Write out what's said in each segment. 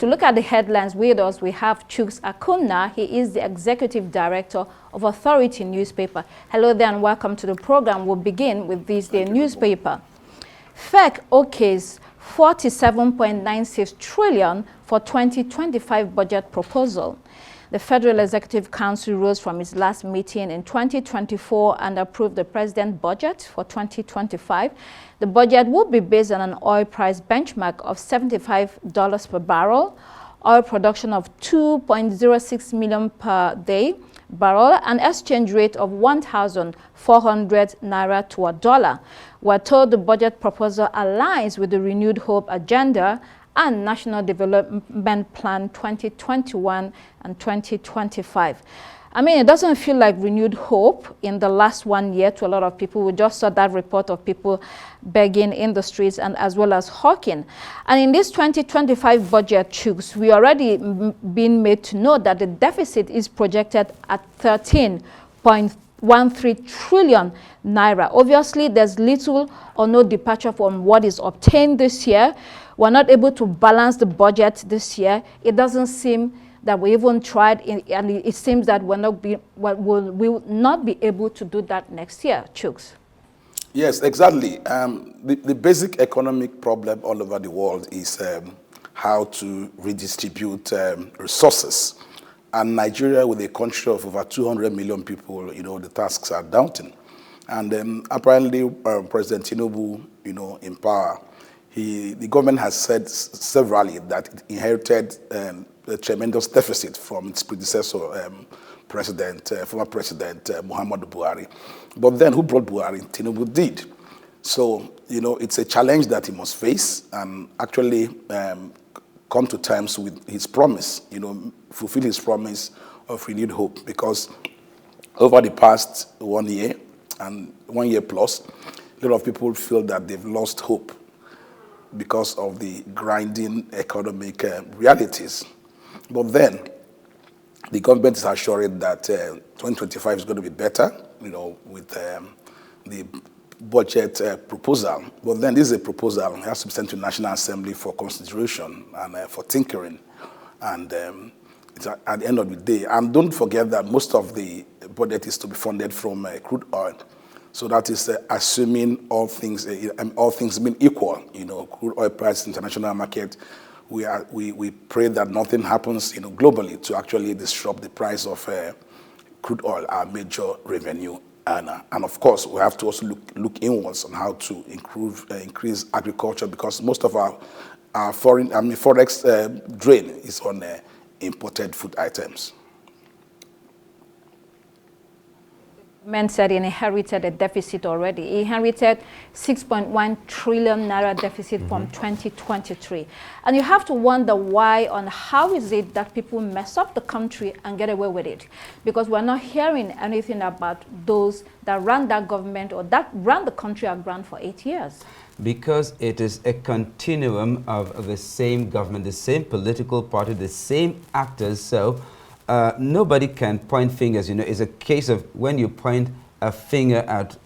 To look at the headlines with us, we have Chuks Akunna. He is the Executive Director of Authority newspaper. Hello there and welcome to the program. We'll begin with this day newspaper. FEC okays 47.96 trillion for 2025 budget proposal. The Federal Executive Council rose from its last meeting in 2024 and approved the President's budget for 2025. The budget will be based on an oil price benchmark of $75 per barrel, oil production of 2.06 million per day barrel, an exchange rate of 1,400 naira to a dollar. We're told the budget proposal aligns with the Renewed Hope agenda and National Development Plan 2021 and 2025. I mean, it doesn't feel like renewed hope in the last 1 year to a lot of people. We just saw that report of people begging in the streets and as well as hawking. And in this 2025 budget, Chuks, we already been made to know that the deficit is projected at 13.13 trillion naira. Obviously, there's little or no departure from what is obtained this year. We're not able to balance the budget this year. It doesn't seem that we even tried, and it seems that we will not be able to do that next year, Chuks. Yes, exactly. The basic economic problem all over the world is how to redistribute resources. And Nigeria, with a country of over 200 million people, the tasks are daunting. And apparently, President Tinubu, in power, the government has said severally that it inherited a tremendous deficit from its predecessor, former President Muhammadu Buhari. But then who brought Buhari? Tinubu did. So, it's a challenge that he must face and actually come to terms with his promise, fulfill his promise of renewed hope. Because over the past 1 year and 1 year plus, a lot of people feel that they've lost hope because of the grinding economic realities. But then, the government is assuring that 2025 is going to be better, with the budget proposal. But then this is a proposal. It has to be sent to the National Assembly for consideration and for tinkering. And it's at the end of the day. And don't forget that most of the budget is to be funded from crude oil. So that is assuming all things being equal, crude oil price, international market. We pray that nothing happens, globally to actually disrupt the price of crude oil, our major revenue earner. And of course, we have to also look inwards on how to increase agriculture, because most of our forex drain is on imported food items. Men said he inherited a deficit already. He inherited 6.1 trillion naira deficit from 2023. And you have to wonder why and how is it that people mess up the country and get away with it? Because we're not hearing anything about those that ran that government or that ran the country aground for 8 years. Because it is a continuum of the same government, the same political party, the same actors. So nobody can point fingers. It's a case of when you point a finger at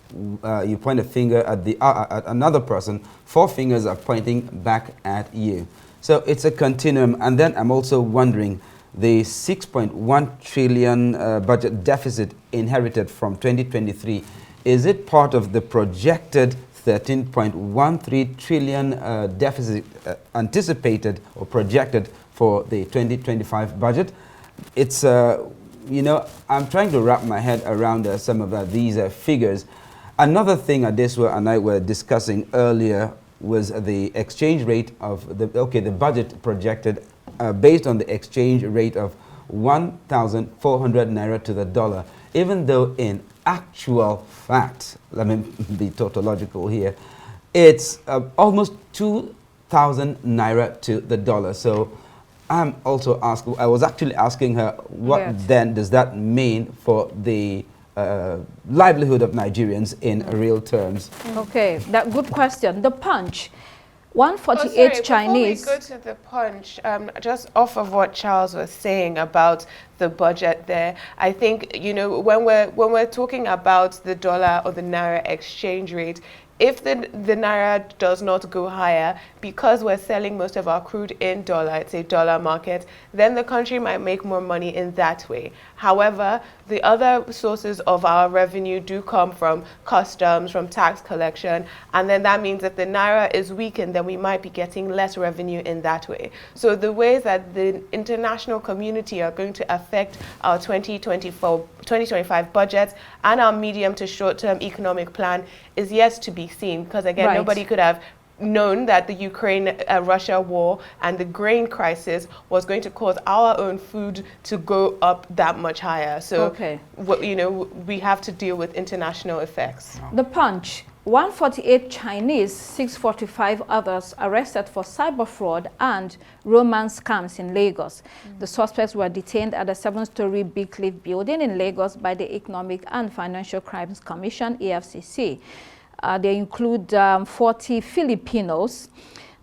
at another person, 4 fingers are pointing back at you. So it's a continuum. And then I'm also wondering, the 6.1 trillion budget deficit inherited from 2023, is it part of the projected 13.13 trillion deficit anticipated or projected for the 2025 budget? It's, I'm trying to wrap my head around some of these figures. Another thing Adeswa and I were discussing earlier was the exchange rate of the budget projected based on the exchange rate of 1,400 naira to the dollar, even though in actual fact, let me be tautological here, it's almost 2,000 naira to the dollar. So I was actually asking her, what then does that mean for the livelihood of Nigerians in real terms? Okay, that good question. The Punch, 148 Chinese. Before we go to the Punch, just off of what Charles was saying about the budget there, I think, when we're talking about the dollar or the naira exchange rate, if the naira does not go higher, because we're selling most of our crude in dollar, it's a dollar market, then the country might make more money in that way. However, the other sources of our revenue do come from customs, from tax collection, and then that means that the naira is weakened, then we might be getting less revenue in that way. So the ways that the international community are going to affect our 2025 budget and our medium to short-term economic plan is yet to be seen, because again, nobody could have known that the Ukraine-Russia war and the grain crisis was going to cause our own food to go up that much higher. So, we have to deal with international effects. The Punch. 148 Chinese, 645 others arrested for cyber fraud and romance scams in Lagos. The suspects were detained at a 7-story Big Cliff building in Lagos by the Economic and Financial Crimes Commission, EFCC. They include 40 Filipinos.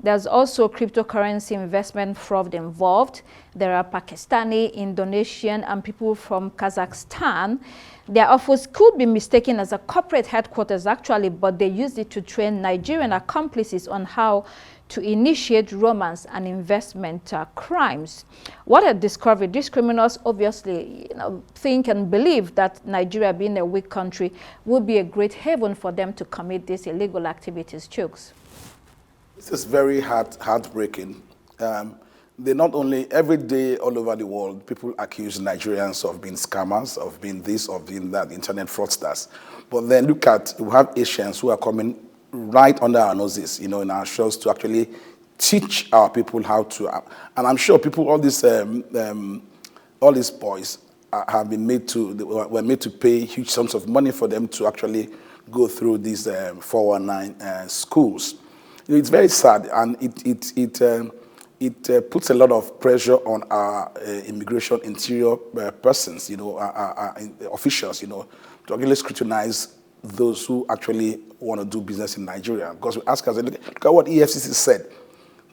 There's also cryptocurrency investment fraud involved. There are Pakistani, Indonesian, and people from Kazakhstan. Their office could be mistaken as a corporate headquarters, actually, but they used it to train Nigerian accomplices on how to initiate romance and investment crimes. What a discovery. These criminals obviously think and believe that Nigeria, being a weak country, would be a great haven for them to commit these illegal activities. Chooks. This is very heartbreaking. They not only, every day all over the world, people accuse Nigerians of being scammers, of being this, of being that, internet fraudsters. But then look at, we have Asians who are coming right under our noses, in our shows to actually teach our people how to, and I'm sure people, all these boys have been were made to pay huge sums of money for them to actually go through these 419 schools. It's very sad, and it puts a lot of pressure on our immigration interior persons, our officials, to really scrutinize those who actually want to do business in Nigeria. Because we ask us, look at what EFCC said,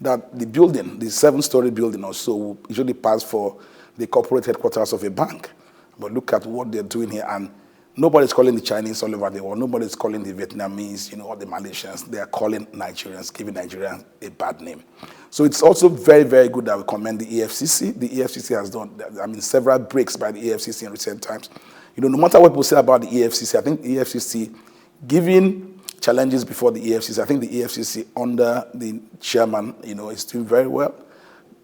that the building, the 7-story building or so, will usually pass for the corporate headquarters of a bank. But look at what they're doing here, and nobody's calling the Chinese all over the world. Nobody's calling the Vietnamese, all the Malaysians. They are calling Nigerians, giving Nigerians a bad name. So it's also very, very good that we commend the EFCC. The EFCC has done, several breaks by the EFCC in recent times. No matter what people say about the EFCC, I think the EFCC, given challenges before the EFCC, I think the EFCC under the chairman, is doing very well,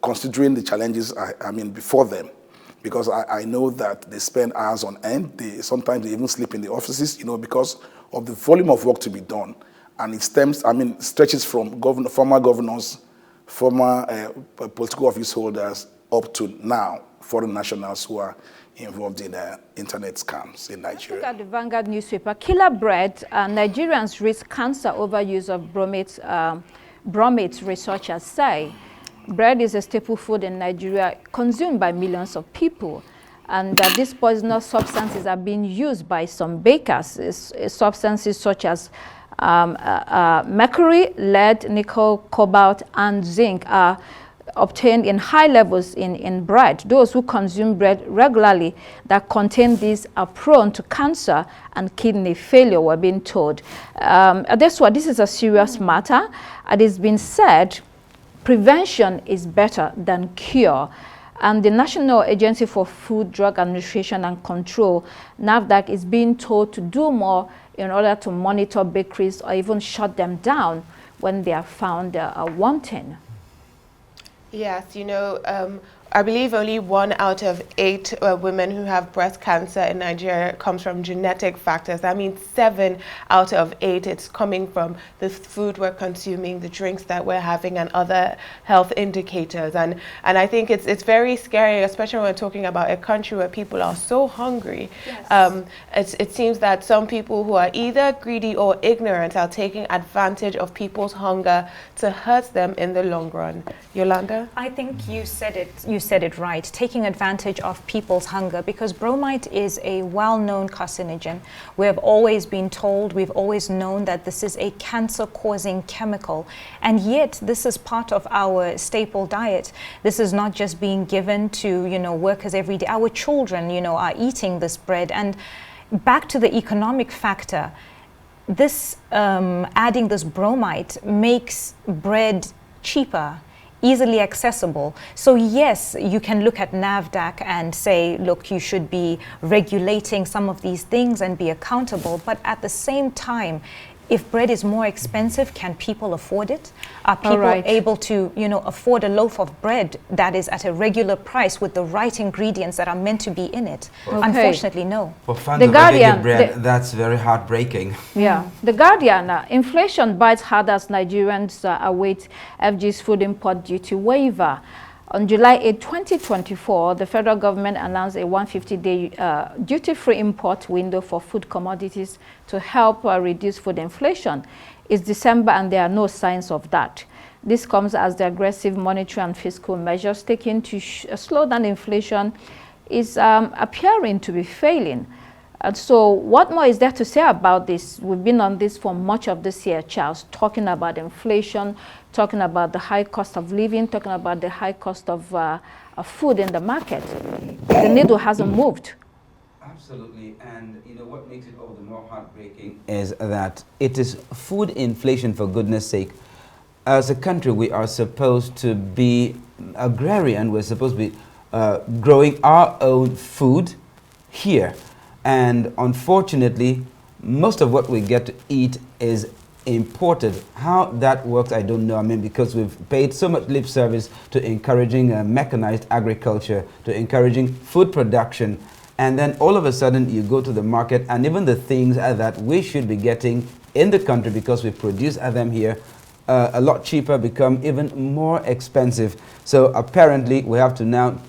considering the challenges, before them. Because I know that they spend hours on end. Sometimes they even sleep in the offices, because of the volume of work to be done. And it stretches from former governors, former political office holders, up to now, foreign nationals who are involved in internet scams in Nigeria. Look at the Vanguard newspaper. Killer bread. Nigerians risk cancer over use of bromates, researchers say. Bread is a staple food in Nigeria, consumed by millions of people. And these poisonous substances are being used by some bakers. Substances such as mercury, lead, nickel, cobalt, and zinc are obtained in high levels in bread. Those who consume bread regularly that contain these are prone to cancer and kidney failure, we're being told. This is a serious matter. It has been said prevention is better than cure. And the National Agency for Food, Drug Administration and Control, NAFDAC, is being told to do more in order to monitor bakeries or even shut them down when they are found wanting. Yes, I believe only 1 out of 8 women who have breast cancer in Nigeria comes from genetic factors. That means 7 out of 8, it's coming from the food we're consuming, the drinks that we're having, and other health indicators. And I think it's very scary, especially when we're talking about a country where people are so hungry. Yes. It seems that some people who are either greedy or ignorant are taking advantage of people's hunger to hurt them in the long run. Yolanda? I think you said it right, taking advantage of people's hunger, because bromide is a well-known carcinogen. We have always been told, we've always known that this is a cancer-causing chemical, and yet this is part of our staple diet. This is not just being given to, workers every day. Our children, are eating this bread. And back to the economic factor, this adding this bromide makes bread cheaper, easily accessible. So yes, you can look at NAFDAC and say, look, you should be regulating some of these things and be accountable. But at the same time, if bread is more expensive, can people afford it? Are people able to, afford a loaf of bread that is at a regular price with the right ingredients that are meant to be in it? Okay. Unfortunately, no. For fans of regular bread, that's very heartbreaking. Yeah. The Guardian, inflation bites hard as Nigerians await FG's food import duty waiver. On July 8, 2024, the federal government announced a 150-day duty-free import window for food commodities to help reduce food inflation. It's December and there are no signs of that. This comes as the aggressive monetary and fiscal measures taken to slow down inflation is appearing to be failing. And so what more is there to say about this? We've been on this for much of this year, Charles, talking about inflation, talking about the high cost of living, talking about the high cost of food in the market. The needle hasn't moved. Absolutely, and what makes it all the more heartbreaking is that it is food inflation, for goodness sake. As a country, we are supposed to be agrarian, we're supposed to be growing our own food here. And unfortunately, most of what we get to eat is imported. How that works, I don't know. I mean, because we've paid so much lip service to encouraging mechanized agriculture, to encouraging food production. And then all of a sudden you go to the market and even the things that we should be getting in the country because we produce them here a lot cheaper become even more expensive. So apparently we have to now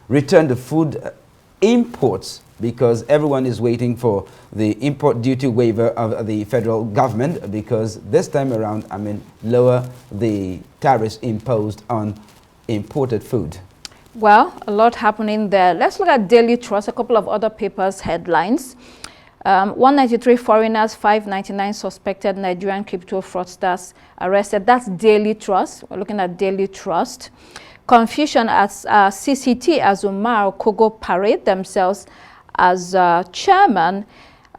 return the food imports because everyone is waiting for the import duty waiver of the federal government because this time around, lower the tariffs imposed on imported food. Well, a lot happening there. Let's look at Daily Trust, a couple of other papers' headlines. 193 foreigners, 599 suspected Nigerian crypto fraudsters arrested. That's Daily Trust. We're looking at Daily Trust. Confusion as CCT as Umar Kogo parade themselves as chairman.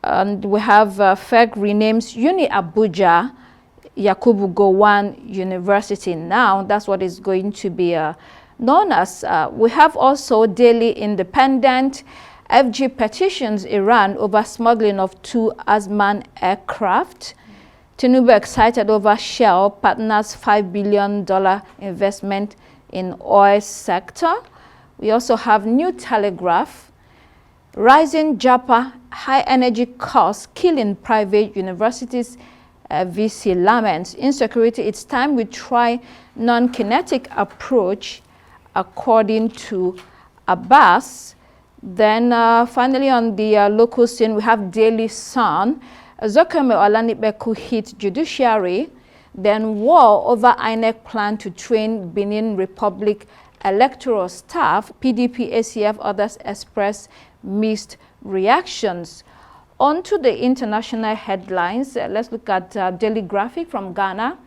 And we have FEC renames Uni Abuja Yakubu Gowon University now. That's what is going to be known as. We have also Daily Independent. FG petitions Iran over smuggling of 2 Asman aircraft. Tinubu excited over Shell partners $5 billion investment in oil sector. We also have New Telegraph. Rising Japa high energy costs killing private universities. VC laments. Insecurity, it's time we try non-kinetic approach according to Abbas. Then finally on the local scene, we have Daily Sun. Zokeme Olanibeku hit judiciary. Then war over INEC plan to train Benin Republic electoral staff. PDP, ACF, others express mixed reactions. On to the international headlines. Let's look at Daily Graphic from Ghana.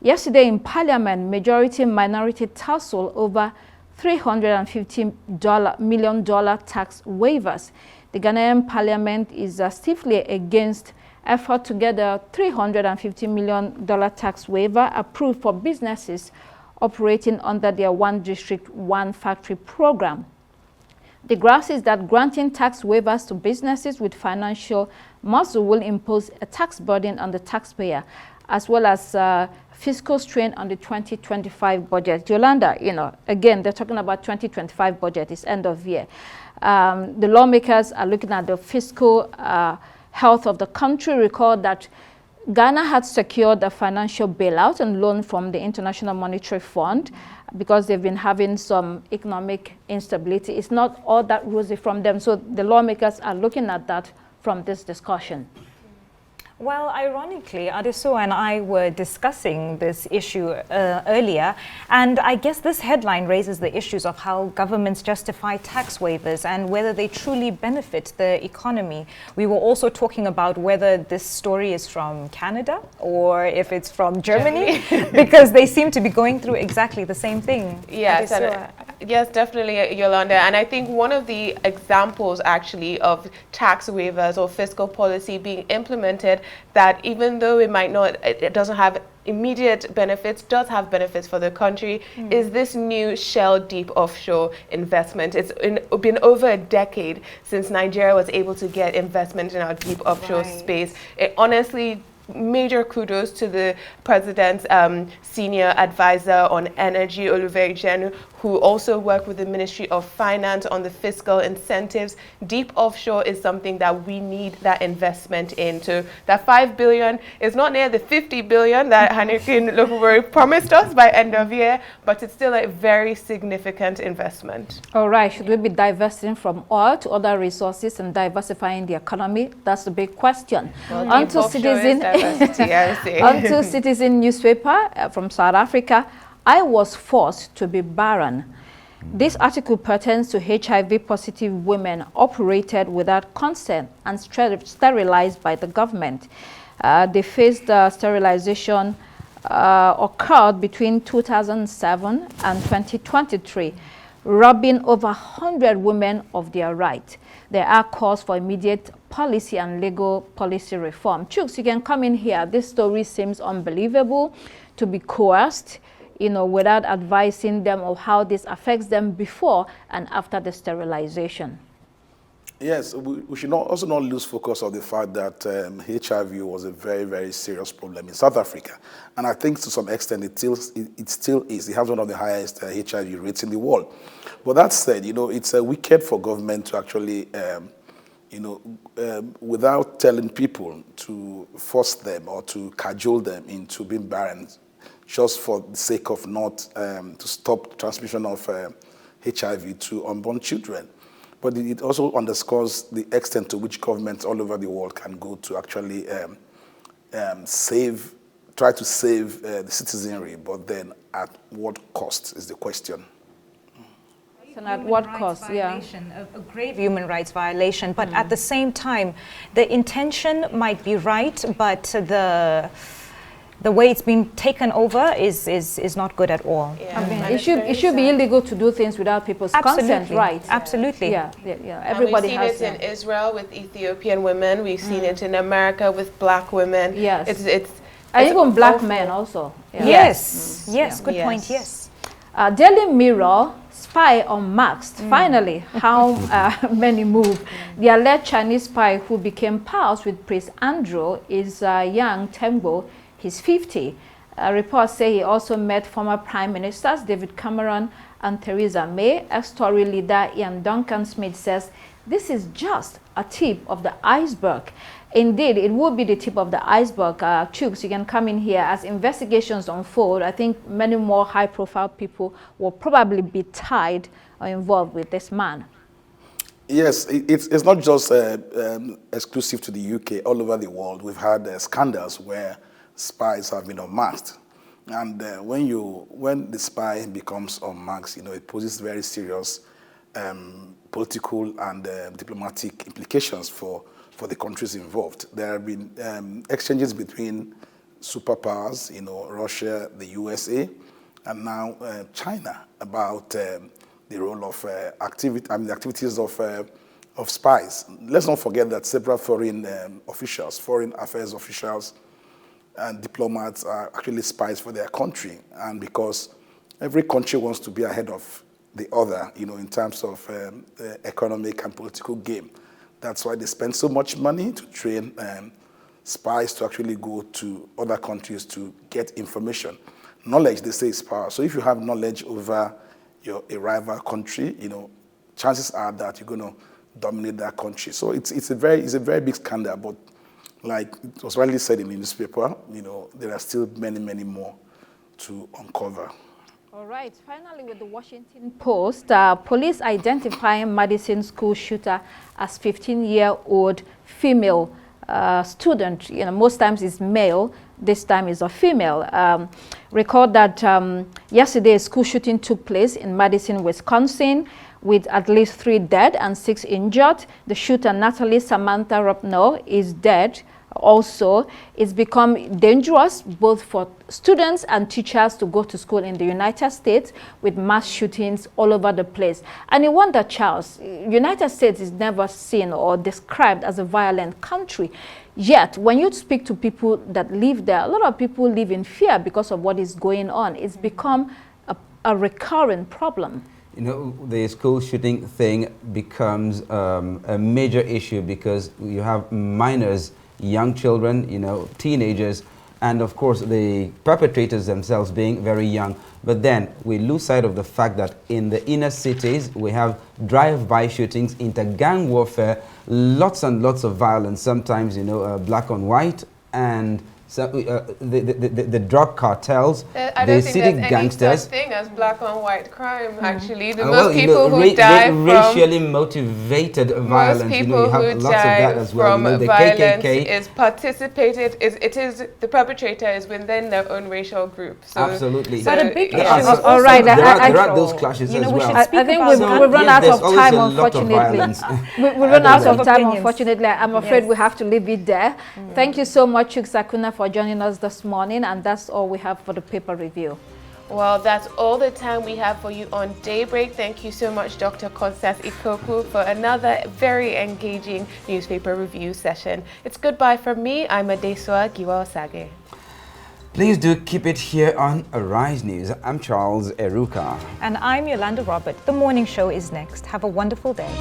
Yesterday in Parliament, majority-minority tussle over $350 million tax waivers. The Ghanaian Parliament is stiffly against effort to get a $350 million tax waiver approved for businesses operating under their One District, One Factory program. The graph is that granting tax waivers to businesses with financial muscle will impose a tax burden on the taxpayer, as well as fiscal strain on the 2025 budget. Yolanda, again, they're talking about 2025 budget. It's end of year. The lawmakers are looking at the fiscal health of the country. Recall that Ghana had secured a financial bailout and loan from the International Monetary Fund because they've been having some economic instability. It's not all that rosy from them. So the lawmakers are looking at that from this discussion. Well, ironically, Adeso and I were discussing this issue earlier, and I guess this headline raises the issues of how governments justify tax waivers and whether they truly benefit the economy. We were also talking about whether this story is from Canada or if it's from Germany, because they seem to be going through exactly the same thing. Yes, Yes, definitely, Yolanda. And I think one of the examples actually of tax waivers or fiscal policy being implemented that even though it might not, it doesn't have immediate benefits, does have benefits for the country, is this new Shell deep offshore investment. It's been over a decade since Nigeria was able to get investment in our deep offshore space. It honestly, major kudos to the president's senior advisor on energy, Oluwejenu, who also worked with the Ministry of Finance on the fiscal incentives. Deep offshore is something that we need that investment in. So that 5 billion is not near the 50 billion that Hanneke Lokubori promised us by end of year, but it's still a very significant investment. All right, should we be divesting from oil to other resources and diversifying the economy? That's the big question. Well, On to Citizen, onto Citizen newspaper from South Africa. I was forced to be barren. This article pertains to HIV-positive women operated without consent and sterilized by the government. They faced sterilization occurred between 2007 and 2023, robbing over 100 women of their right. There are calls for immediate policy and legal policy reform. Chooks, you can come in here. This story seems unbelievable, to be coerced, without advising them of how this affects them before and after the sterilization. Yes, we should also not lose focus on the fact that HIV was a very, very serious problem in South Africa. And I think to some extent it still is. It has one of the highest HIV rates in the world. But that said, it's wicked for government to actually, without telling people, to force them or to cajole them into being barren, just for the sake of not to stop transmission of HIV to unborn children. But it also underscores the extent to which governments all over the world can go to actually try to save the citizenry, but then at what cost is the question. And at what cost? Yeah. A grave human rights violation, but at the same time, the intention might be right, but the way it's been taken over is not good at all. Yeah. I mean, it should be illegal to do things without people's consent, right? Absolutely. Yeah. Everybody has. We've seen it in Israel with Ethiopian women. We've seen it in America with black women. Yes. It's and even black men also. Yeah. Yes. Good point. Yes. Daily Mirror. Spy unmasked. Finally, how many move. The alleged Chinese spy who became pals with Prince Andrew is Yang Tembo. He's 50. Reports say he also met former Prime Ministers David Cameron and Theresa May. Ex-Tory leader Ian Duncan Smith says this is just a tip of the iceberg. Indeed, it would be the tip of the iceberg. Chooks, you can come in here. As investigations unfold, I think many more high-profile people will probably be tied or involved with this man. Yes, it's not just exclusive to the UK. All over the world, we've had scandals where spies have been unmasked. And when the spy becomes unmasked, it poses very serious political and diplomatic implications for the countries involved. There have been exchanges between superpowers, Russia, the USA, and now China about the role of the activities of spies. Let's not forget that several foreign affairs officials, and diplomats are actually spies for their country, and because every country wants to be ahead of the other, in terms of economic and political game. That's why they spend so much money to train spies to actually go to other countries to get information. Knowledge, they say, is power. So if you have knowledge over a rival country, chances are that you're going to dominate that country. So it's a very big scandal, but like it was rightly said in the newspaper, there are still many, many more to uncover. All right, finally with the Washington Post, police identifying Madison school shooter as 15-year-old female student. Most times it's male, this time is a female. Record that yesterday a school shooting took place in Madison, Wisconsin, with at least 3 dead and 6 injured. The shooter, Natalie Samantha Rupno, is dead Also, it's become dangerous both for students and teachers to go to school in the United States with mass shootings all over the place. And you wonder, Charles, United States is never seen or described as a violent country. Yet, when you speak to people that live there, a lot of people live in fear because of what is going on. It's become a recurrent problem. You know, the school shooting thing becomes a major issue because you have minors, young children, you know, teenagers, and of course the perpetrators themselves being very young. But then we lose sight of the fact that in the inner cities we have drive-by shootings, inter-gang warfare, lots and lots of violence, sometimes, you know, black on white, and so, the drug cartels, the city gangsters. Any such thing as black on white crime, actually. The well, most people who die from racially motivated violence. Most people you know, you have who lots of that as well. from You know, the violence KKK. is participated. It is the perpetrator is within their own racial group. So, Absolutely. But a big issue There is are- all right, there I are those clashes You know, as we well. should I speak think about we've that. run out Yes, of there's time, always a lot of unfortunately. violence. We run out of time, Opinions. unfortunately. I'm afraid Yes. we have to leave it there. Thank you so much, Chukwuemeka, for joining us this morning. And that's all we have for the paper review. well, that's all the time we have for you on Daybreak. Thank you so much, Dr. Constance Ikoku, for another very engaging newspaper review session. It's goodbye from me. I'm Adesua Giwa-Osage. Please do keep it here on Arise News. I'm Charles Eruka. And I'm Yolanda Robert. The morning show is next. Have a wonderful day.